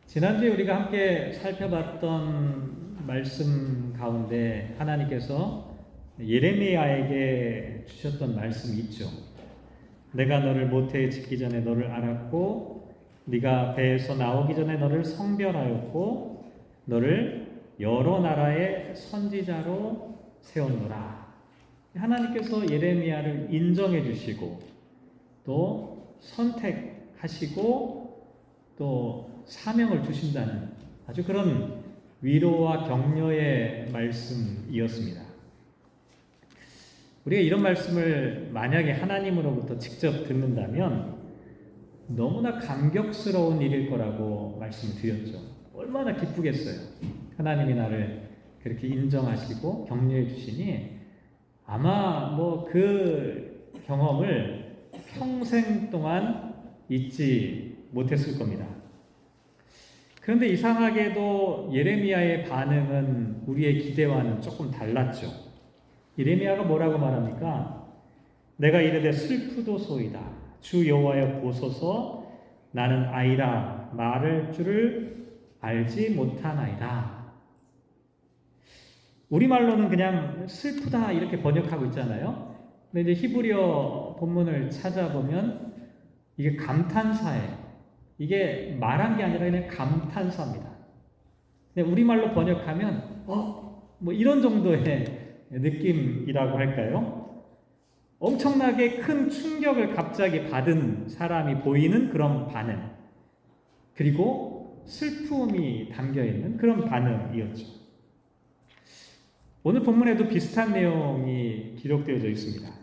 지난주에 우리가 함께 살펴봤던 말씀 가운데 하나님께서 예레미야에게 주셨던 말씀이 있죠. 내가 너를 모태에 짓기 전에 너를 알았고 네가 배에서 나오기 전에 너를 성별하였고 너를 여러 나라의 선지자로 세웠노라. 하나님께서 예레미야를 인정해 주시고 또 선택하시고 또 사명을 주신다는 아주 그런 위로와 격려의 말씀이었습니다. 우리가 이런 말씀을 만약에 하나님으로부터 직접 듣는다면 너무나 감격스러운 일일 거라고 말씀드렸죠. 얼마나 기쁘겠어요. 하나님이 나를 그렇게 인정하시고 격려해 주시니 아마 그 경험을 평생 동안 잊지 못했을 겁니다. 그런데 이상하게도 예레미야의 반응은 우리의 기대와는 조금 달랐죠. 예레미야가 뭐라고 말합니까? 내가 이르되 슬프도소이다. 주 여호와여 보소서 나는 아이라 말할 줄을 알지 못하나이다. 우리말로는 그냥 슬프다 이렇게 번역하고 있잖아요. 근데 이제 히브리어 본문을 찾아보면 이게 감탄사예요. 이게 말한 게 아니라 그냥 감탄사입니다. 근데 우리말로 번역하면 이런 정도의 느낌이라고 할까요? 엄청나게 큰 충격을 갑자기 받은 사람이 보이는 그런 반응, 그리고 슬픔이 담겨있는 그런 반응이었죠. 오늘 본문에도 비슷한 내용이 기록되어져 있습니다.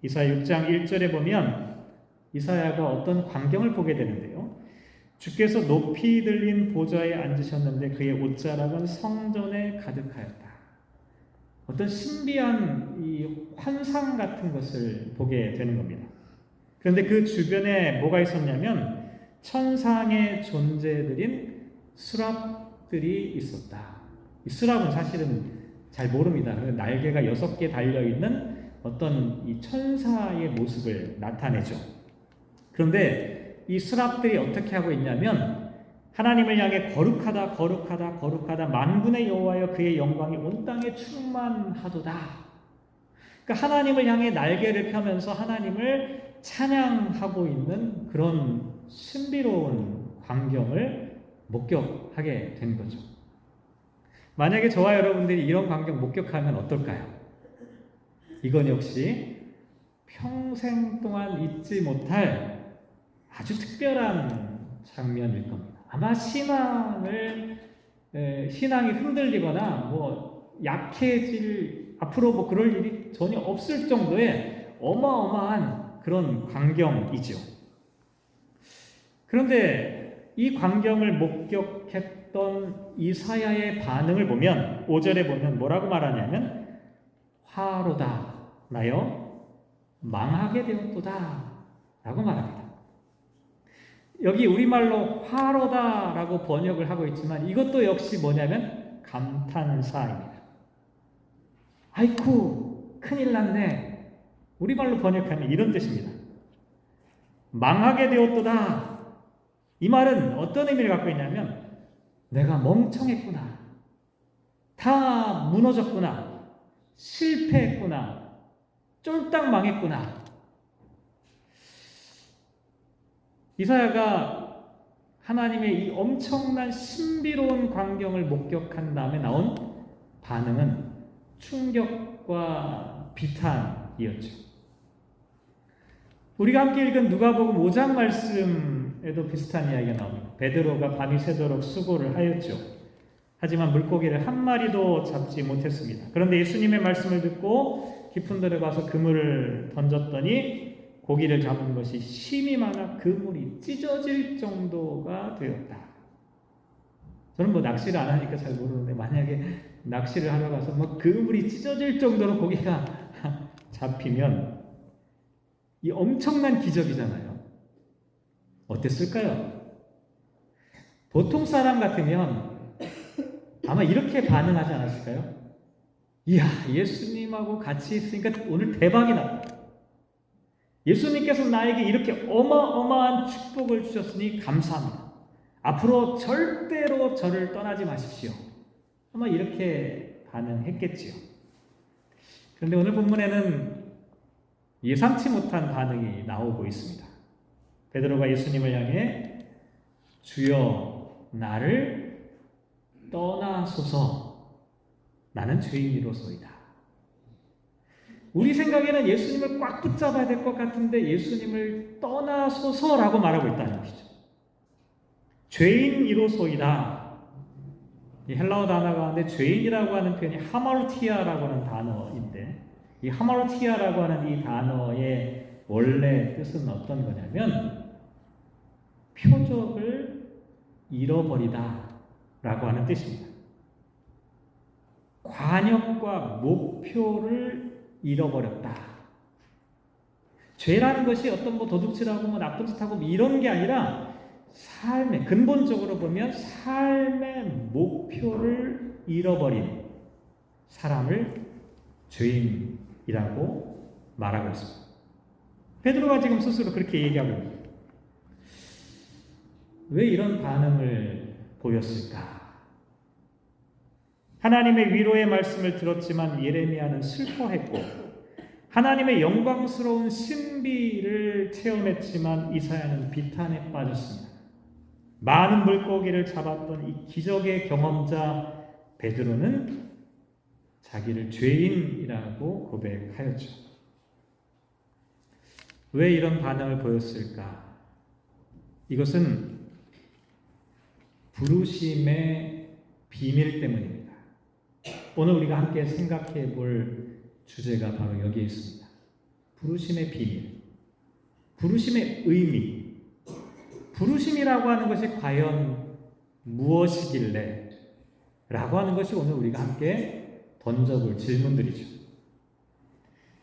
이사야 6장 1절에 보면 이사야가 어떤 광경을 보게 되는데요. 주께서 높이 들린 보좌에 앉으셨는데 그의 옷자락은 성전에 가득하였다. 어떤 신비한 이 환상 같은 것을 보게 되는 겁니다. 그런데 그 주변에 뭐가 있었냐면 천상의 존재들인 수랍들이 있었다. 이 수랍은 사실은 잘 모릅니다. 날개가 6개 달려있는 어떤 이 천사의 모습을 나타내죠. 그런데 이 수랍들이 어떻게 하고 있냐면 하나님을 향해 거룩하다 거룩하다 거룩하다 만군의 여호와여 그의 영광이 온 땅에 충만하도다. 그러니까 하나님을 향해 날개를 펴면서 하나님을 찬양하고 있는 그런 신비로운 광경을 목격하게 된 거죠. 만약에 저와 여러분들이 이런 광경 목격하면 어떨까요? 이건 역시 평생 동안 잊지 못할 아주 특별한 장면일 겁니다. 아마 신앙이 흔들리거나 약해질 앞으로 그럴 일이 전혀 없을 정도의 어마어마한 그런 광경이죠. 그런데 이 광경을 목격했던 이사야의 반응을 보면 5절에 보면 뭐라고 말하냐면 화로다 나여 망하게 되었도다 라고 말합니다. 여기 우리말로 화로다라고 번역을 하고 있지만 이것도 역시 뭐냐면 감탄사입니다. 아이쿠 큰일 났네. 우리말로 번역하면 이런 뜻입니다. 망하게 되었도다. 이 말은 어떤 의미를 갖고 있냐면 내가 멍청했구나. 다 무너졌구나. 실패했구나. 쫄딱 망했구나. 이사야가 하나님의 이 엄청난 신비로운 광경을 목격한 다음에 나온 반응은 충격과 비탄이었죠. 우리가 함께 읽은 누가복음 5장 말씀에도 비슷한 이야기가 나옵니다. 베드로가 밤이 새도록 수고를 하였죠. 하지만 물고기를 한 마리도 잡지 못했습니다. 그런데 예수님의 말씀을 듣고 깊은 데로 가서 그물을 던졌더니 고기를 잡은 것이 힘이 많아 그물이 찢어질 정도가 되었다. 저는 낚시를 안 하니까 잘 모르는데 만약에 낚시를 하러 가서 그물이 찢어질 정도로 고기가 잡히면 이 엄청난 기적이잖아요. 어땠을까요? 보통 사람 같으면 아마 이렇게 반응하지 않았을까요? 이야, 예수님하고 같이 있으니까 오늘 대박이 났다. 예수님께서 나에게 이렇게 어마어마한 축복을 주셨으니 감사합니다. 앞으로 절대로 저를 떠나지 마십시오. 아마 이렇게 반응했겠지요. 그런데 오늘 본문에는 예상치 못한 반응이 나오고 있습니다. 베드로가 예수님을 향해 주여 나를 떠나소서 나는 죄인이로소이다. 우리 생각에는 예수님을 꽉 붙잡아야 될 것 같은데 예수님을 떠나소서라고 말하고 있다는 것이죠. 죄인이로소이다. 이 헬라어 단어 가운데 죄인이라고 하는 표현이 하마르티아라고 하는 단어인데 이 하마르티아라고 하는 이 단어의 원래 뜻은 어떤 거냐면 표적을 잃어버리다 라고 하는 뜻입니다. 관역과 목표를 잃어버렸다. 죄라는 것이 어떤 도둑질하고 나쁜 짓하고 이런 게 아니라 삶의 근본적으로 보면 삶의 목표를 잃어버린 사람을 죄인이라고 말하고 있습니다. 베드로가 지금 스스로 그렇게 얘기하고 있습니다. 왜 이런 반응을 보였을까? 하나님의 위로의 말씀을 들었지만 예레미야는 슬퍼했고 하나님의 영광스러운 신비를 체험했지만 이사야는 비탄에 빠졌습니다. 많은 물고기를 잡았던 이 기적의 경험자 베드로는 자기를 죄인이라고 고백하였죠. 왜 이런 반응을 보였을까? 이것은 부르심의 비밀 때문입니다. 오늘 우리가 함께 생각해 볼 주제가 바로 여기에 있습니다. 부르심의 비밀, 부르심의 의미. 부르심이라고 하는 것이 과연 무엇이길래? 라고 하는 것이 오늘 우리가 함께 던져볼 질문들이죠.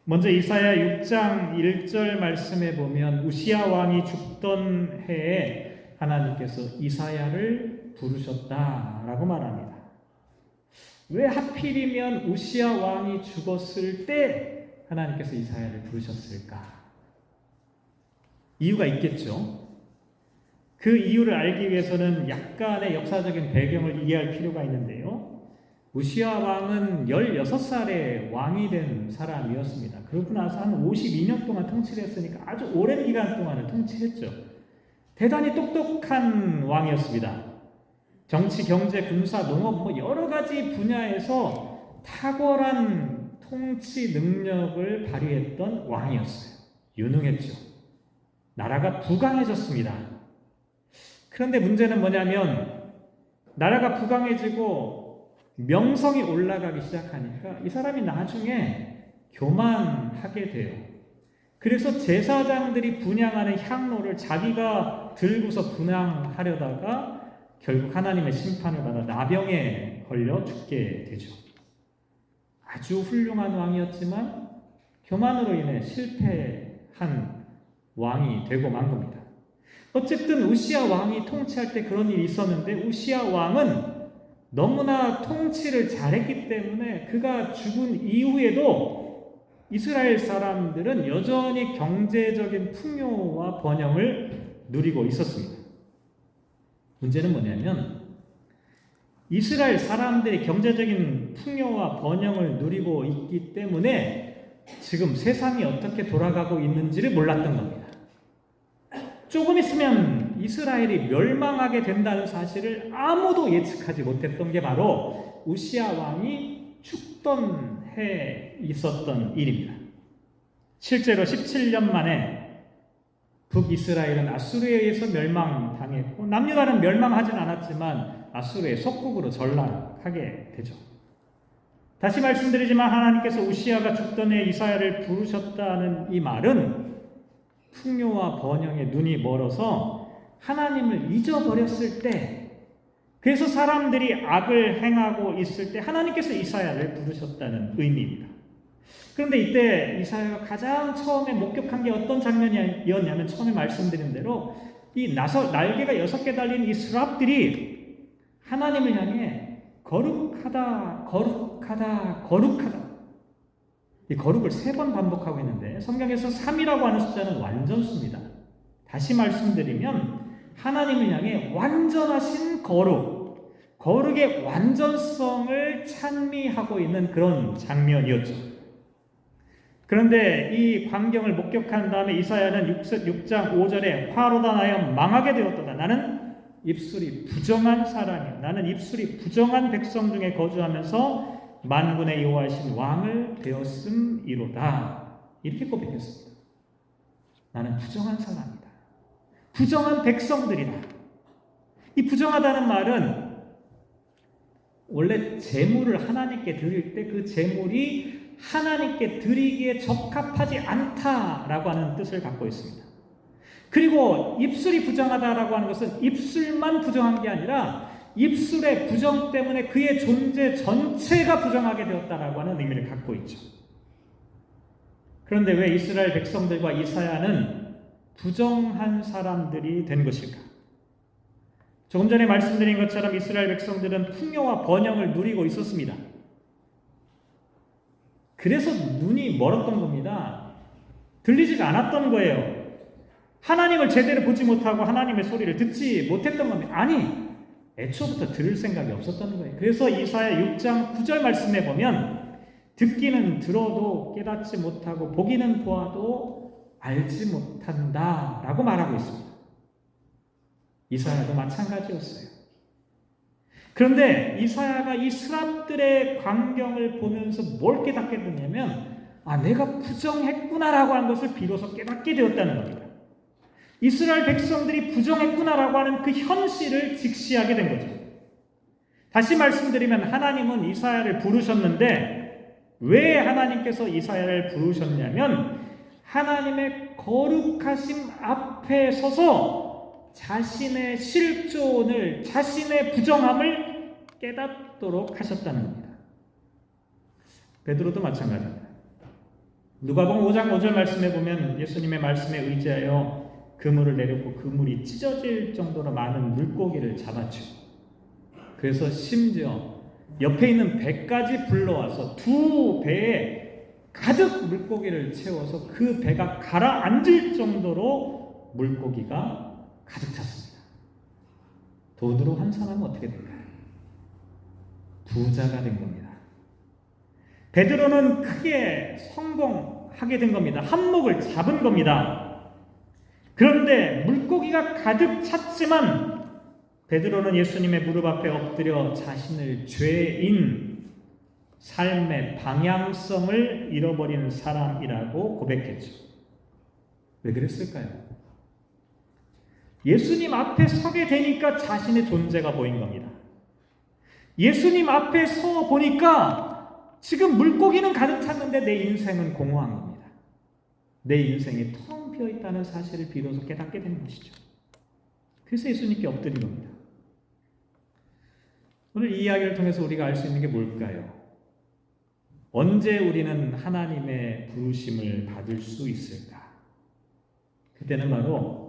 먼저 이사야 6장 1절 말씀에 보면 우시야 왕이 죽던 해에 하나님께서 이사야를 부르셨다라고 말합니다. 왜 하필이면 우시야 왕이 죽었을 때 하나님께서 이사야를 부르셨을까? 이유가 있겠죠. 그 이유를 알기 위해서는 약간의 역사적인 배경을 이해할 필요가 있는데요. 우시야 왕은 16살에 왕이 된 사람이었습니다. 그러고 나서 한 52년 동안 통치를 했으니까 아주 오랜 기간 동안을 통치했죠. 대단히 똑똑한 왕이었습니다. 정치, 경제, 군사, 농업 여러 가지 분야에서 탁월한 통치 능력을 발휘했던 왕이었어요. 유능했죠. 나라가 부강해졌습니다. 그런데 문제는 뭐냐면 나라가 부강해지고 명성이 올라가기 시작하니까 이 사람이 나중에 교만하게 돼요. 그래서 제사장들이 분향하는 향로를 자기가 들고서 분향하려다가 결국 하나님의 심판을 받아 나병에 걸려 죽게 되죠. 아주 훌륭한 왕이었지만 교만으로 인해 실패한 왕이 되고 만 겁니다. 어쨌든 우시야 왕이 통치할 때 그런 일이 있었는데 우시야 왕은 너무나 통치를 잘했기 때문에 그가 죽은 이후에도 이스라엘 사람들은 여전히 경제적인 풍요와 번영을 누리고 있었습니다. 문제는 뭐냐면 이스라엘 사람들이 경제적인 풍요와 번영을 누리고 있기 때문에 지금 세상이 어떻게 돌아가고 있는지를 몰랐던 겁니다. 조금 있으면 이스라엘이 멸망하게 된다는 사실을 아무도 예측하지 못했던 게 바로 우시야 왕이 죽던 해에 있었던 일입니다. 실제로 17년 만에 북이스라엘은 아수르에 의해서 멸망당했고 남유다는 멸망하진 않았지만 아수르의 속국으로 전락하게 되죠. 다시 말씀드리지만 하나님께서 우시야가 죽던 해 이사야를 부르셨다는 이 말은 풍요와 번영에 눈이 멀어서 하나님을 잊어버렸을 때, 그래서 사람들이 악을 행하고 있을 때 하나님께서 이사야를 부르셨다는 의미입니다. 그런데 이때 이사야가 가장 처음에 목격한 게 어떤 장면이었냐면 처음에 말씀드린 대로 이 날개가 6개 달린 이 스랍들이 하나님을 향해 거룩하다, 거룩하다, 거룩하다. 이 거룩을 3번 반복하고 있는데 성경에서 3이라고 하는 숫자는 완전수입니다. 다시 말씀드리면 하나님을 향해 완전하신 거룩의 완전성을 찬미하고 있는 그런 장면이었죠. 그런데 이 광경을 목격한 다음에 이사야는 6장 5절에 화로다 나여 망하게 되었도다. 나는 입술이 부정한 사람이야. 나는 입술이 부정한 백성 중에 거주하면서 만군의 여호와이신 왕을 되었음이로다. 이렇게 고백했습니다. 나는 부정한 사람이다. 부정한 백성들이다. 이 부정하다는 말은 원래 제물을 하나님께 드릴 때 그 제물이 하나님께 드리기에 적합하지 않다라고 하는 뜻을 갖고 있습니다. 그리고 입술이 부정하다라고 하는 것은 입술만 부정한 게 아니라 입술의 부정 때문에 그의 존재 전체가 부정하게 되었다라고 하는 의미를 갖고 있죠. 그런데 왜 이스라엘 백성들과 이사야는 부정한 사람들이 된 것일까? 조금 전에 말씀드린 것처럼 이스라엘 백성들은 풍요와 번영을 누리고 있었습니다. 그래서 눈이 멀었던 겁니다. 들리지가 않았던 거예요. 하나님을 제대로 보지 못하고 하나님의 소리를 듣지 못했던 겁니다. 아니, 애초부터 들을 생각이 없었던 거예요. 그래서 이사야 6장 9절 말씀에 보면 듣기는 들어도 깨닫지 못하고 보기는 보아도 알지 못한다 라고 말하고 있습니다. 이사야도 마찬가지였어요. 그런데 이사야가 이 스랍들의 광경을 보면서 뭘 깨닫게 되냐면 내가 부정했구나라고 하는 것을 비로소 깨닫게 되었다는 겁니다. 이스라엘 백성들이 부정했구나라고 하는 그 현실을 직시하게 된 거죠. 다시 말씀드리면 하나님은 이사야를 부르셨는데 왜 하나님께서 이사야를 부르셨냐면 하나님의 거룩하심 앞에 서서 자신의 실존을, 자신의 부정함을 깨닫도록 하셨다는 겁니다. 베드로도 마찬가지입니다. 누가복음 5장 5절 말씀에 보면 예수님의 말씀에 의지하여 그물을 내렸고 그물이 찢어질 정도로 많은 물고기를 잡았죠. 그래서 심지어 옆에 있는 배까지 불러와서 두 배에 가득 물고기를 채워서 그 배가 가라앉을 정도로 물고기가 가득 찼습니다. 돈으로 환산하면 어떻게 될까요? 부자가 된 겁니다. 베드로는 크게 성공하게 된 겁니다. 한몫을 잡은 겁니다. 그런데 물고기가 가득 찼지만 베드로는 예수님의 무릎 앞에 엎드려 자신을 죄인, 삶의 방향성을 잃어버린 사람이라고 고백했죠. 왜 그랬을까요? 예수님 앞에 서게 되니까 자신의 존재가 보인 겁니다. 예수님 앞에 서 보니까 지금 물고기는 가득 찼는데 내 인생은 공허한 겁니다. 내 인생이 텅 비어 있다는 사실을 비로소 깨닫게 되는 것이죠. 그래서 예수님께 엎드린 겁니다. 오늘 이 이야기를 통해서 우리가 알 수 있는 게 뭘까요? 언제 우리는 하나님의 부르심을 받을 수 있을까? 그때는 바로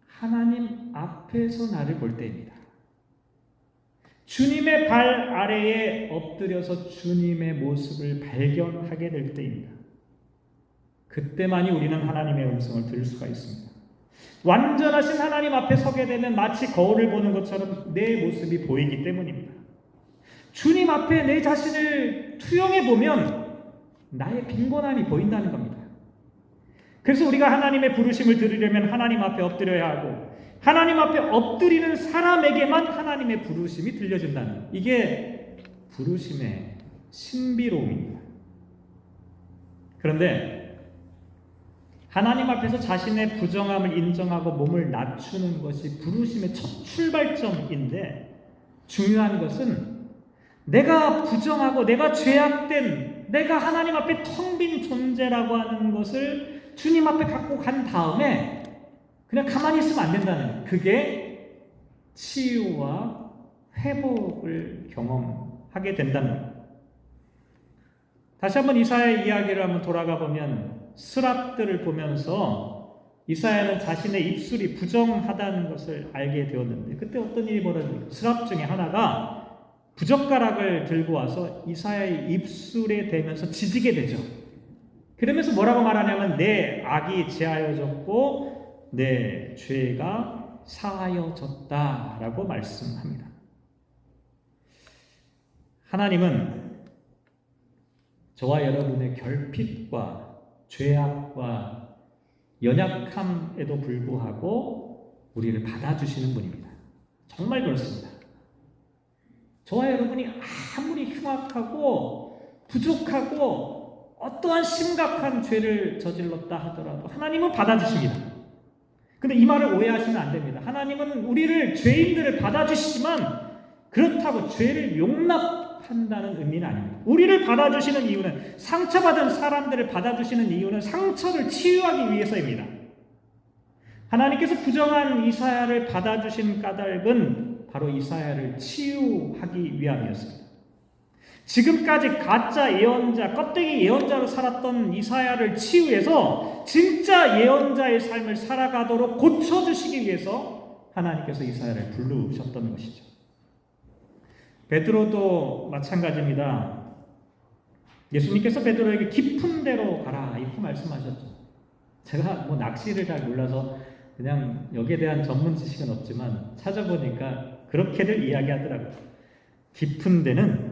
하나님 앞에서 나를 볼 때입니다. 주님의 발 아래에 엎드려서 주님의 모습을 발견하게 될 때입니다. 그때만이 우리는 하나님의 음성을 들을 수가 있습니다. 완전하신 하나님 앞에 서게 되면 마치 거울을 보는 것처럼 내 모습이 보이기 때문입니다. 주님 앞에 내 자신을 투영해 보면 나의 빈곤함이 보인다는 겁니다. 그래서 우리가 하나님의 부르심을 들으려면 하나님 앞에 엎드려야 하고 하나님 앞에 엎드리는 사람에게만 하나님의 부르심이 들려진다는, 이게 부르심의 신비로움입니다. 그런데 하나님 앞에서 자신의 부정함을 인정하고 몸을 낮추는 것이 부르심의 첫 출발점인데, 중요한 것은 내가 부정하고 내가 죄악된, 내가 하나님 앞에 텅 빈 존재라고 하는 것을 주님 앞에 갖고 간 다음에 그냥 가만히 있으면 안 된다는 거예요. 그게 치유와 회복을 경험하게 된다는 거예요. 다시 한번 이사야의 이야기를 한번 돌아가 보면 스랍들을 보면서 이사야는 자신의 입술이 부정하다는 것을 알게 되었는데, 그때 어떤 일이 벌어집니까? 스랍 중에 하나가 부젓가락을 들고 와서 이사야의 입술에 대면서 지지게 되죠. 그러면서 뭐라고 말하냐면 내 악이 제하여졌고 내 죄가 사하여졌다라고 말씀합니다. 하나님은 저와 여러분의 결핍과 죄악과 연약함에도 불구하고 우리를 받아주시는 분입니다. 정말 그렇습니다. 저와 여러분이 아무리 흉악하고 부족하고 어떠한 심각한 죄를 저질렀다 하더라도 하나님은 받아주십니다. 근데 이 말을 오해하시면 안 됩니다. 하나님은 우리를 죄인들을 받아주시지만 그렇다고 죄를 용납한다는 의미는 아닙니다. 우리를 받아주시는 이유는, 상처받은 사람들을 받아주시는 이유는 상처를 치유하기 위해서입니다. 하나님께서 부정한 이사야를 받아주신 까닭은 바로 이사야를 치유하기 위함이었습니다. 지금까지 가짜 예언자, 껍데기 예언자로 살았던 이사야를 치유해서 진짜 예언자의 삶을 살아가도록 고쳐주시기 위해서 하나님께서 이사야를 부르셨던 것이죠. 베드로도 마찬가지입니다. 예수님께서 베드로에게 깊은 데로 가라 이렇게 말씀하셨죠. 제가 낚시를 잘 몰라서 그냥 여기에 대한 전문 지식은 없지만 찾아보니까 그렇게들 이야기하더라고요. 깊은 데는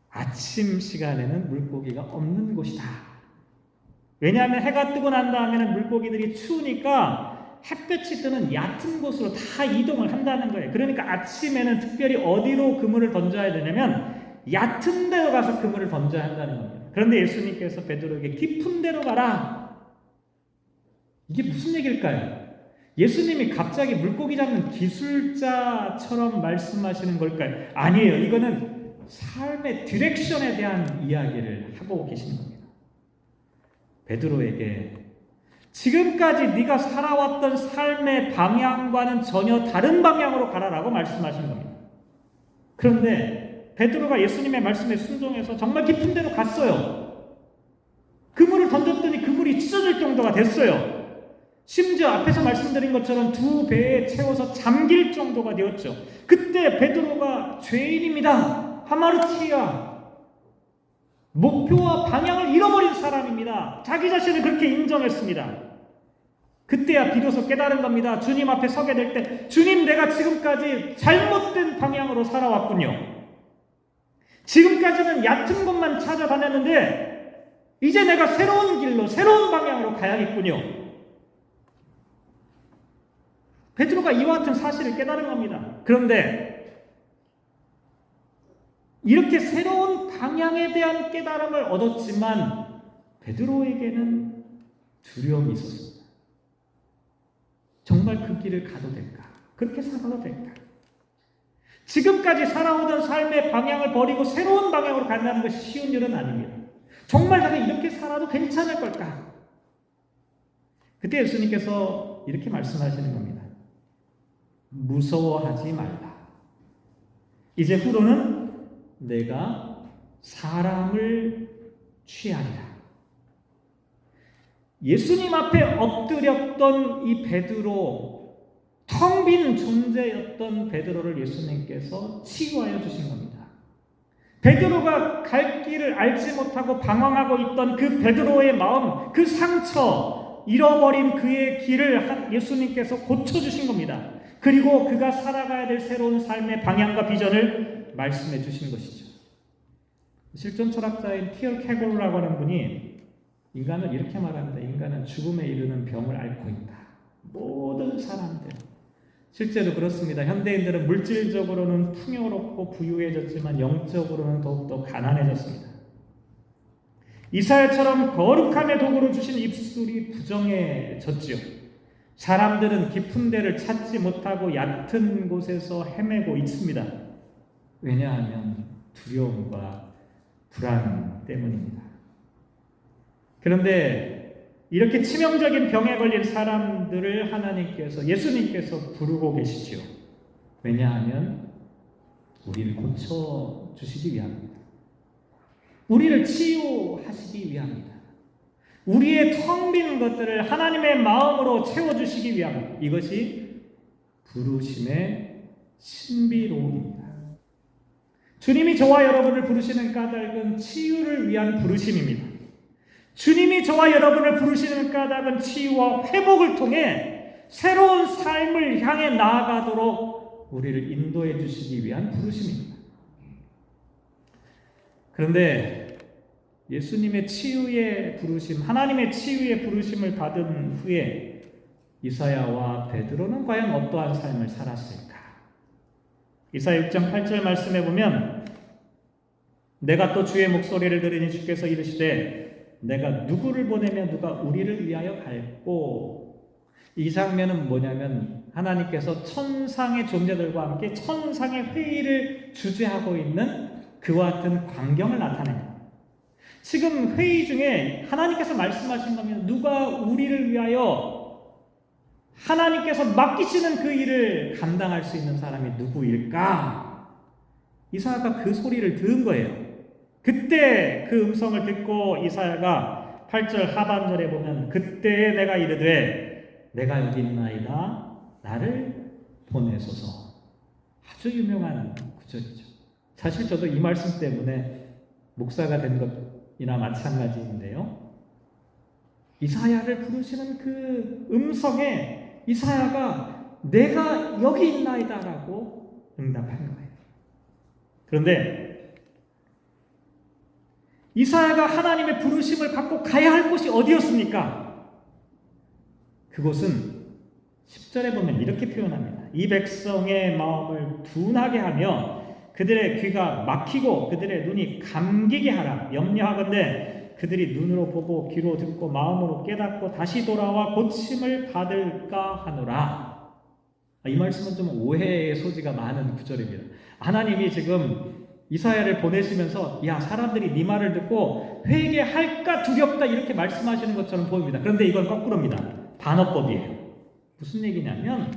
아침 시간에는 물고기가 없는 곳이다. 왜냐하면 해가 뜨고 난 다음에는 물고기들이 추우니까 햇볕이 뜨는 얕은 곳으로 다 이동을 한다는 거예요. 그러니까 아침에는 특별히 어디로 그물을 던져야 되냐면 얕은 데로 가서 그물을 던져야 한다는 겁니다. 그런데 예수님께서 베드로에게 깊은 데로 가라. 이게 무슨 얘기일까요? 예수님이 갑자기 물고기 잡는 기술자처럼 말씀하시는 걸까요? 아니에요. 이거는 삶의 디렉션에 대한 이야기를 하고 계시는 겁니다. 베드로에게 지금까지 네가 살아왔던 삶의 방향과는 전혀 다른 방향으로 가라라고 말씀하시는 겁니다. 그런데 베드로가 예수님의 말씀에 순종해서 정말 깊은 데로 갔어요. 그물을 던졌더니 그물이 찢어질 정도가 됐어요. 심지어 앞에서 말씀드린 것처럼 2배에 채워서 잠길 정도가 되었죠. 그때 베드로가 죄인입니다. 하마르티아. 목표와 방향을 잃어버린 사람입니다. 자기 자신을 그렇게 인정했습니다. 그때야 비로소 깨달은 겁니다. 주님 앞에 서게 될 때, 주님, 내가 지금까지 잘못된 방향으로 살아왔군요. 지금까지는 얕은 곳만 찾아다녔는데 이제 내가 새로운 길로, 새로운 방향으로 가야겠군요. 베드로가 이와 같은 사실을 깨달은 겁니다. 그런데 이렇게 새로운 방향에 대한 깨달음을 얻었지만 베드로에게는 두려움이 있었습니다. 정말 그 길을 가도 될까? 그렇게 살아도 될까? 지금까지 살아오던 삶의 방향을 버리고 새로운 방향으로 간다는 것이 쉬운 일은 아닙니다. 정말 내가 이렇게 살아도 괜찮을 걸까? 그때 예수님께서 이렇게 말씀하시는 겁니다. 무서워하지 말라. 이제 후로는 내가 사람을 취하리라. 예수님 앞에 엎드렸던 이 베드로, 텅 빈 존재였던 베드로를 예수님께서 치유하여 주신 겁니다. 베드로가 갈 길을 알지 못하고 방황하고 있던 그 베드로의 마음, 그 상처, 잃어버린 그의 길을 예수님께서 고쳐주신 겁니다. 그리고 그가 살아가야 될 새로운 삶의 방향과 비전을 말씀해 주신 것이죠. 실존 철학자인 티얼 캐골라고 하는 분이 인간을 이렇게 말합니다. 인간은 죽음에 이르는 병을 앓고 있다. 모든 사람들. 실제로 그렇습니다. 현대인들은 물질적으로는 풍요롭고 부유해졌지만 영적으로는 더욱더 가난해졌습니다. 이사야처럼 거룩함의 도구로 주신 입술이 부정해졌지요. 사람들은 깊은 데를 찾지 못하고 얕은 곳에서 헤매고 있습니다. 왜냐하면 두려움과 불안 때문입니다. 그런데 이렇게 치명적인 병에 걸린 사람들을 하나님께서, 예수님께서 부르고 계시죠. 왜냐하면 우리를 고쳐주시기 위함입니다. 우리를 치유하시기 위함입니다. 우리의 텅 빈 것들을 하나님의 마음으로 채워주시기 위함. 이것이 부르심의 신비로움입니다. 주님이 저와 여러분을 부르시는 까닭은 치유를 위한 부르심입니다. 주님이 저와 여러분을 부르시는 까닭은 치유와 회복을 통해 새로운 삶을 향해 나아가도록 우리를 인도해 주시기 위한 부르심입니다. 그런데 예수님의 치유의 부르심, 하나님의 치유의 부르심을 받은 후에 이사야와 베드로는 과연 어떠한 삶을 살았을까? 이사야 6장 8절 말씀에 보면 내가 또 주의 목소리를 들으니 주께서 이르시되 내가 누구를 보내며 누가 우리를 위하여 갈꼬. 이 장면은 뭐냐면 하나님께서 천상의 존재들과 함께 천상의 회의를 주재하고 있는 그와 같은 광경을 나타냅니다. 지금 회의 중에 하나님께서 말씀하신 겁니다. 누가 우리를 위하여 하나님께서 맡기시는 그 일을 감당할 수 있는 사람이 누구일까? 이사야가 그 소리를 들은 거예요. 그때 그 음성을 듣고 이사야가 8절 하반절에 보면 그때에 내가 이르되 내가 여기 있나이다 나를 보내소서. 아주 유명한 구절이죠. 사실 저도 이 말씀 때문에 목사가 된 것이나 마찬가지인데요. 이사야를 부르시는 그 음성에 이사야가 내가 여기 있나이다 라고 응답한 거예요. 그런데 이사야가 하나님의 부르심을 받고 가야 할 곳이 어디였습니까? 그곳은 10절에 보면 이렇게 표현합니다. 이 백성의 마음을 둔하게 하며 그들의 귀가 막히고 그들의 눈이 감기게 하라. 염려하건대 그들이 눈으로 보고 귀로 듣고 마음으로 깨닫고 다시 돌아와 고침을 받을까 하노라. 이 말씀은 좀 오해의 소지가 많은 구절입니다. 하나님이 지금 이사야를 보내시면서 야 사람들이 네 말을 듣고 회개할까 두렵다 이렇게 말씀하시는 것처럼 보입니다. 그런데 이건 거꾸로입니다. 반어법이에요. 무슨 얘기냐면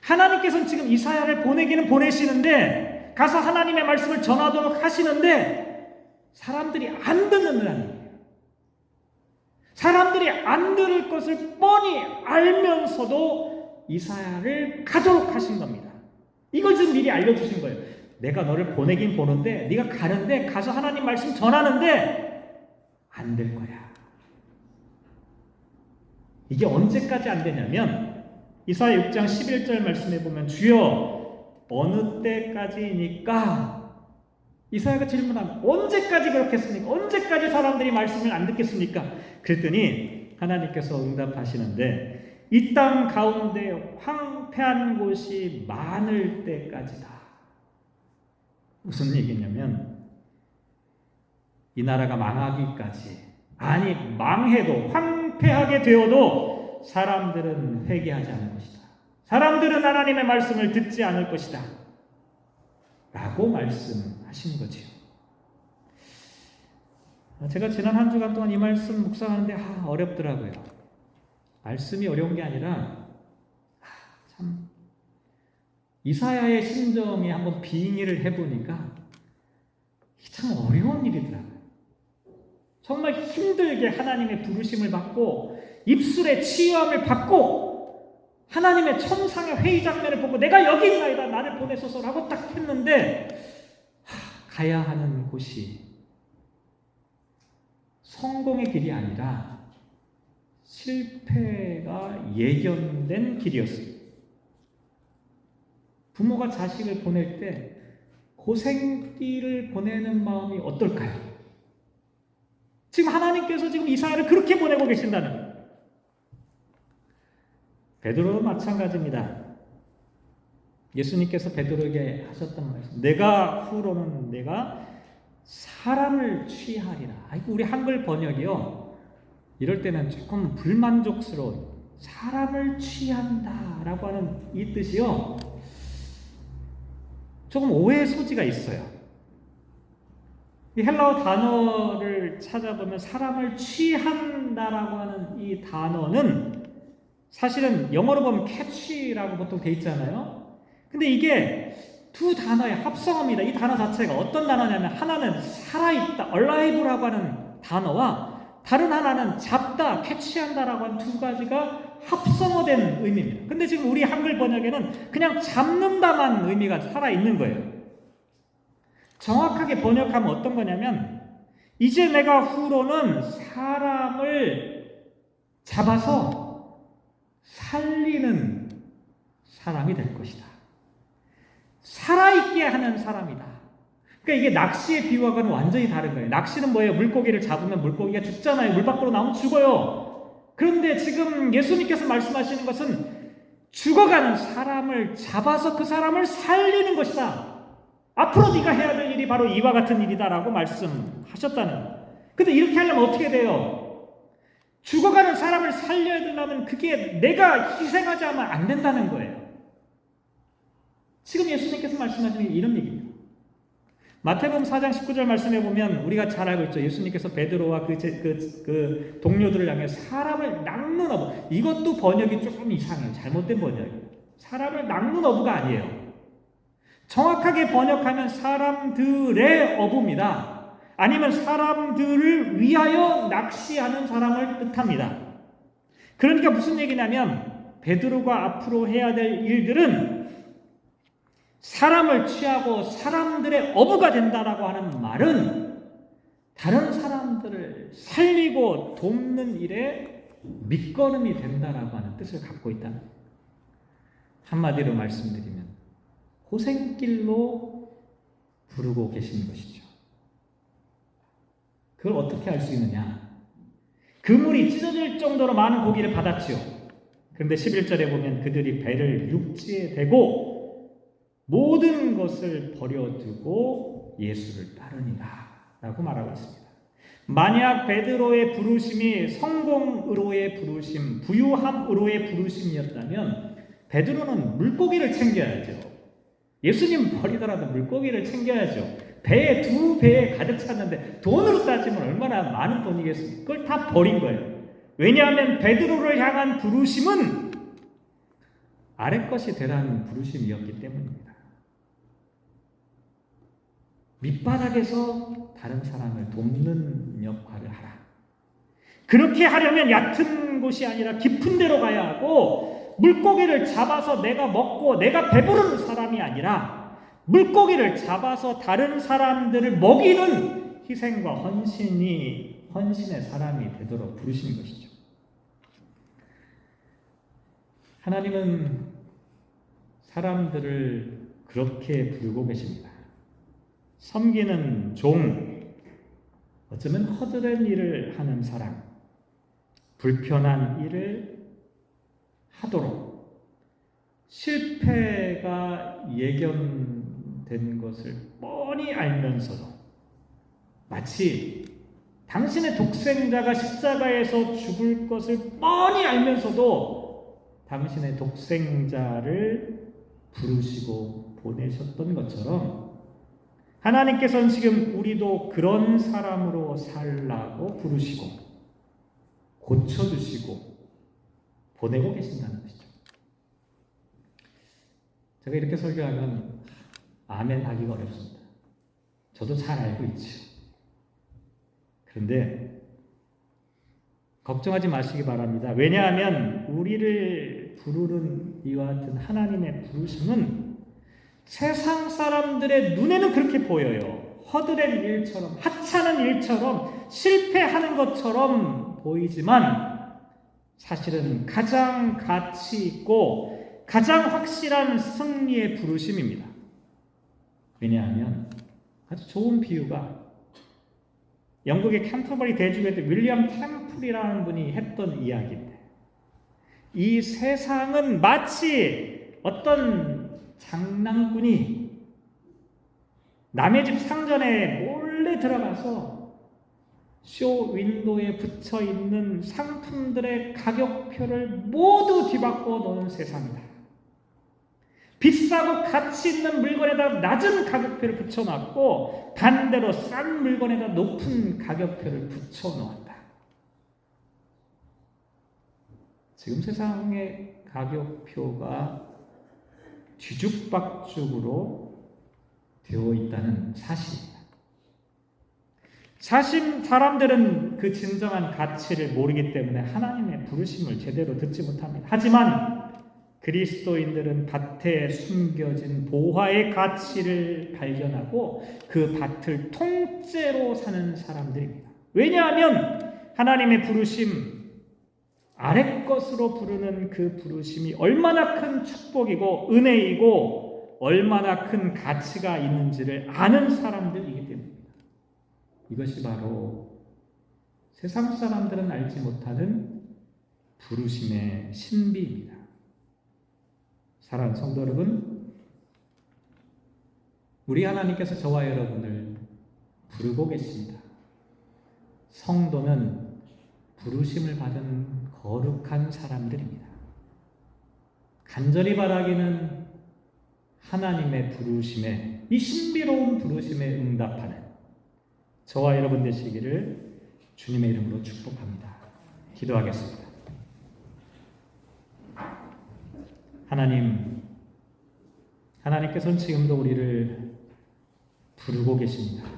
하나님께서는 지금 이사야를 보내기는 보내시는데 가서 하나님의 말씀을 전하도록 하시는데 사람들이 안 듣는 거예요. 사람들이 안 들을 것을 뻔히 알면서도 이사야를 가도록 하신 겁니다. 이걸 지금 미리 알려주신 거예요. 내가 너를 보내긴 보는데 네가 가는데 가서 하나님 말씀 전하는데 안 될 거야. 이게 언제까지 안 되냐면 이사야 6장 11절 말씀에 보면 주여 어느 때까지니까 이사야가 질문하면 언제까지 그렇겠습니까? 언제까지 사람들이 말씀을 안 듣겠습니까? 그랬더니 하나님께서 응답하시는데 이 땅 가운데 황폐한 곳이 많을 때까지다. 무슨 얘기냐면 이 나라가 망하기까지 아니 망해도 황폐하게 되어도 사람들은 회개하지 않을 것이다. 사람들은 하나님의 말씀을 듣지 않을 것이다. 라고 말씀하신 거지요. 제가 지난 한 주간 동안 이 말씀 묵상하는데 어렵더라고요. 말씀이 어려운 게 아니라 참 이사야의 심정에 한번 빙의를 해보니까 참 어려운 일이더라고요. 정말 힘들게 하나님의 부르심을 받고 입술의 치유함을 받고 하나님의 천상의 회의 장면을 보고 내가 여기 있나이다 나를 보내소서라고 딱 했는데 가야 하는 곳이 성공의 길이 아니라 실패가 예견된 길이었습니다. 부모가 자식을 보낼 때 고생길을 보내는 마음이 어떨까요? 지금 하나님께서 지금 이사야를 그렇게 보내고 계신다는 거예요. 베드로도 마찬가지입니다. 예수님께서 베드로에게 하셨던 말씀, 내가 후로는 내가 사람을 취하리라. 우리 한글 번역이요, 이럴 때는 조금 불만족스러운 사람을 취한다라고 하는 이 뜻이요, 조금 오해의 소지가 있어요. 이 헬라어 단어를 찾아보면 사람을 취한다라고 하는 이 단어는 사실은 영어로 보면 catch라고 보통 돼 있잖아요. 근데 이게 두 단어의 합성어입니다. 이 단어 자체가 어떤 단어냐면 하나는 살아있다, alive라고 하는 단어와 다른 하나는 잡다, 캐치한다라고 하는 두 가지가 합성어된 의미입니다. 근데 지금 우리 한글 번역에는 그냥 잡는다만 의미가 살아있는 거예요. 정확하게 번역하면 어떤 거냐면 이제 내가 후로는 사람을 잡아서 살리는 사람이 될 것이다. 살아있게 하는 사람이다. 그러니까 이게 낚시의 비유와는 완전히 다른 거예요. 낚시는 뭐예요? 물고기를 잡으면 물고기가 죽잖아요. 물 밖으로 나오면 죽어요. 그런데 지금 예수님께서 말씀하시는 것은 죽어가는 사람을 잡아서 그 사람을 살리는 것이다. 앞으로 네가 해야 될 일이 바로 이와 같은 일이다라고 말씀하셨다는 거예요. 근데 이렇게 하려면 어떻게 돼요? 죽어가는 사람을 살려야 되려면 그게 내가 희생하지 않으면 안 된다는 거예요. 지금 예수님께서 말씀하시는 게 이런 얘기입니다. 마태복음 4장 19절 말씀해 보면 우리가 잘 알고 있죠. 예수님께서 베드로와 그 동료들을 향해 사람을 낚는 어부. 이것도 번역이 조금 이상해요. 잘못된 번역이에요. 사람을 낚는 어부가 아니에요. 정확하게 번역하면 사람들의 어부입니다. 아니면 사람들을 위하여 낚시하는 사람을 뜻합니다. 그러니까 무슨 얘기냐면 베드로가 앞으로 해야 될 일들은 사람을 취하고 사람들의 어부가 된다라고 하는 말은 다른 사람들을 살리고 돕는 일에 밑거름이 된다라고 하는 뜻을 갖고 있다는 거예요. 한마디로 말씀드리면 호생길로 부르고 계신 것이죠. 그걸 어떻게 알 수 있느냐? 그물이 찢어질 정도로 많은 고기를 받았지요. 그런데 11절에 보면 그들이 배를 육지에 대고 모든 것을 버려두고 예수를 따르니라 라고 말하고 있습니다. 만약 베드로의 부르심이 성공으로의 부르심, 부유함으로의 부르심이었다면 베드로는 물고기를 챙겨야죠. 예수님 버리더라도 물고기를 챙겨야죠. 배에 2배에 가득 찼는데 돈으로 따지면 얼마나 많은 돈이겠습니까? 그걸 다 버린 거예요. 왜냐하면 베드로를 향한 부르심은 아래 것이 되라는 부르심이었기 때문입니다. 밑바닥에서 다른 사람을 돕는 역할을 하라. 그렇게 하려면 얕은 곳이 아니라 깊은 데로 가야 하고 물고기를 잡아서 내가 먹고 내가 배부른 사람이 아니라 물고기를 잡아서 다른 사람들을 먹이는 희생과 헌신의 사람이 되도록 부르신 것이죠. 하나님은 사람들을 그렇게 부르고 계십니다. 섬기는 종, 어쩌면 허드렛 일을 하는 사람, 불편한 일을 하도록 실패가 예견된 것을 뻔히 알면서도 마치 당신의 독생자가 십자가에서 죽을 것을 뻔히 알면서도 당신의 독생자를 부르시고 보내셨던 것처럼 하나님께서는 지금 우리도 그런 사람으로 살라고 부르시고 고쳐주시고 보내고 계신다는 것이죠. 제가 이렇게 설교하면 아멘 하기가 어렵습니다. 저도 잘 알고 있죠. 그런데 걱정하지 마시기 바랍니다. 왜냐하면 우리를 부르는 이와 같은 하나님의 부르심은 세상 사람들의 눈에는 그렇게 보여요. 허드렛 일처럼, 하찮은 일처럼, 실패하는 것처럼 보이지만 사실은 가장 가치 있고 가장 확실한 승리의 부르심입니다. 왜냐하면 아주 좋은 비유가 영국의 캔터버리 대주교였던 윌리엄 템플이라는 분이 했던 이야기인데, 이 세상은 마치 어떤 장난꾼이 남의 집 상전에 몰래 들어가서 쇼 윈도에 붙여 있는 상품들의 가격표를 모두 뒤바꿔 놓은 세상이다. 비싸고 가치 있는 물건에다 낮은 가격표를 붙여놨고 반대로 싼 물건에다 높은 가격표를 붙여놓았다. 지금 세상의 가격표가 뒤죽박죽으로 되어 있다는 사실입니다. 사람들은 그 진정한 가치를 모르기 때문에 하나님의 부르심을 제대로 듣지 못합니다. 하지만 그리스도인들은 밭에 숨겨진 보화의 가치를 발견하고 그 밭을 통째로 사는 사람들입니다. 왜냐하면 하나님의 부르심 아래 것으로 부르는 그 부르심이 얼마나 큰 축복이고 은혜이고 얼마나 큰 가치가 있는지를 아는 사람들이기 때문입니다. 이것이 바로 세상 사람들은 알지 못하는 부르심의 신비입니다. 사랑하는 성도 여러분, 우리 하나님께서 저와 여러분을 부르고 계십니다. 성도는 부르심을 받은 거룩한 사람들입니다. 간절히 바라기는 하나님의 부르심에, 이 신비로운 부르심에 응답하는 저와 여러분 되시기를 주님의 이름으로 축복합니다. 기도하겠습니다. 하나님께서는 지금도 우리를 부르고 계십니다.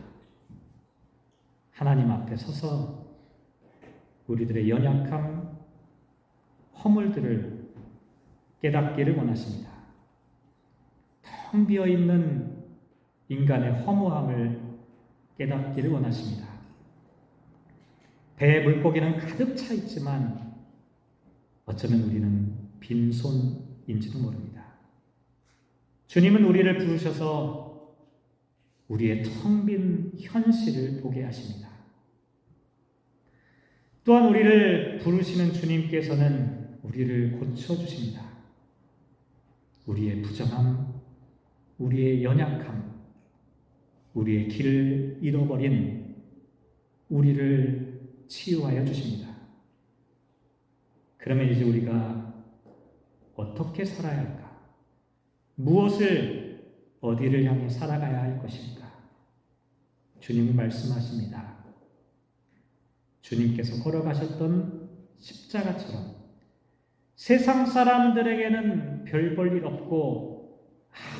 하나님 앞에 서서 우리들의 연약함, 허물들을 깨닫기를 원하십니다. 텅 비어있는 인간의 허무함을 깨닫기를 원하십니다. 배에 물고기는 가득 차 있지만 어쩌면 우리는 빈손인지도 모릅니다. 주님은 우리를 부르셔서 우리의 텅 빈 현실을 보게 하십니다. 또한 우리를 부르시는 주님께서는 우리를 고쳐주십니다. 우리의 부정함, 우리의 연약함, 우리의 길을 잃어버린 우리를 치유하여 주십니다. 그러면 이제 우리가 어떻게 살아야 할까? 무엇을, 어디를 향해 살아가야 할 것일까? 주님은 말씀하십니다. 주님께서 걸어가셨던 십자가처럼 세상 사람들에게는 별 볼 일 없고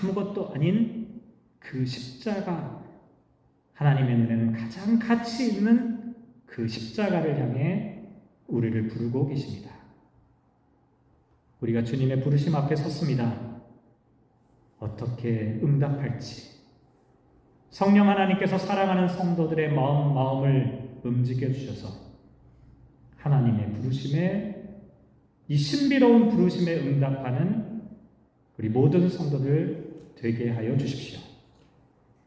아무것도 아닌 그 십자가, 하나님의 눈에는 가장 가치 있는 그 십자가를 향해 우리를 부르고 계십니다. 우리가 주님의 부르심 앞에 섰습니다. 어떻게 응답할지, 성령 하나님께서 사랑하는 성도들의 마음을 움직여 주셔서 하나님의 부르심에, 이 신비로운 부르심에 응답하는 우리 모든 성도들 되게 하여 주십시오.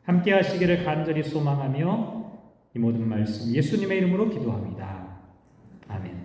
함께 하시기를 간절히 소망하며 이 모든 말씀 예수님의 이름으로 기도합니다. 아멘.